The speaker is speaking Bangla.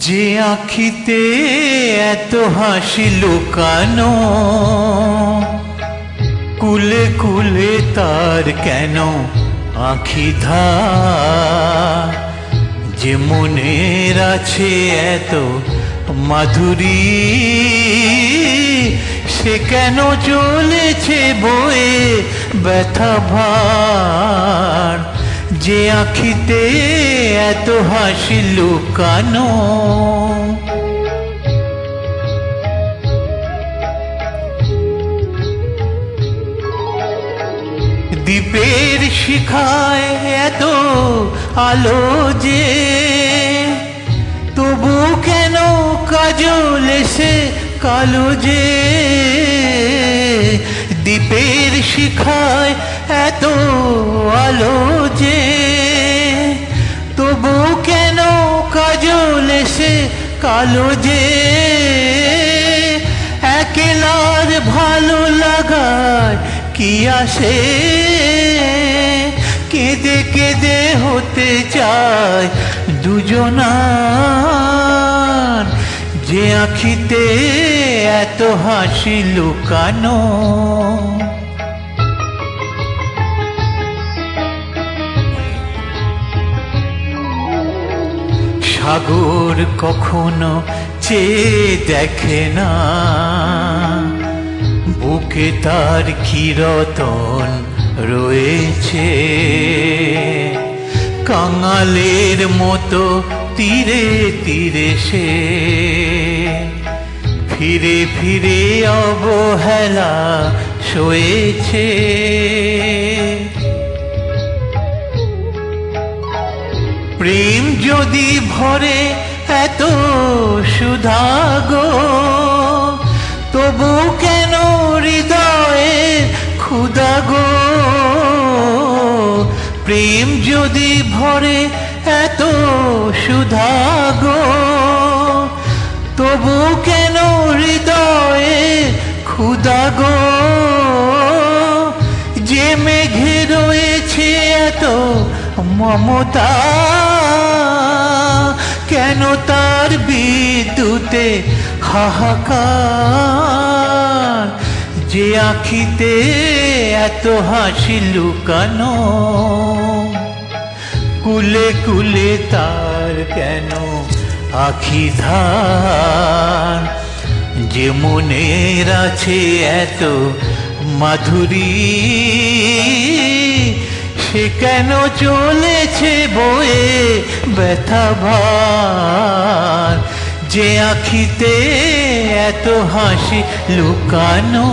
যে আখিতে এত হাসি লুকানো, কুলে কুলে তার কেন আখি ধার। যে মনের আছে এত মাধুরী, সে কেন চলেছে বয়ে ব্যথা ভার। যে আখিতে এত হাসি লুকানো, দ্বীপের শিখায় এত আলো যে, তবু কেন কাজল এসে কালো যে। দ্বীপের শিখায় এত আলো যে, তবু কেন কাজল এসে কালো যে। একলার ভালো লাগায় কি আসে, কেঁদে কেঁদে হতে চায় দুজনার। যে আখিতে এত হাসি লুকানো, সাগর কখনো চেয়ে দেখে না, বুকে তার কিরতন রয়েছে। কাঙালের মতো তীরে তীরে সে, ফিরে ফিরে অবহেলা সয়েছে। প্রেম যদি ভরে এত সুধা গো, তবু কেন হৃদয়ে ক্ষুধা গো। প্রেম যদি ভরে এত সুধা গো, তবু কেন হৃদয়ে ক্ষুধা গো। যে মেঘে রয়েছে এত মমতা, কেন তার বিদ্যুতে হাহাকার। যে আখিতে এত হাসি লুকানো, কুলে কুলে তার কেন আখি ধার। যে মনের আছে এত মাধুরী, সে কেন চলেছে বয়ে ব্যথা ভার। যে আখিতে এত হাসি লুকানো।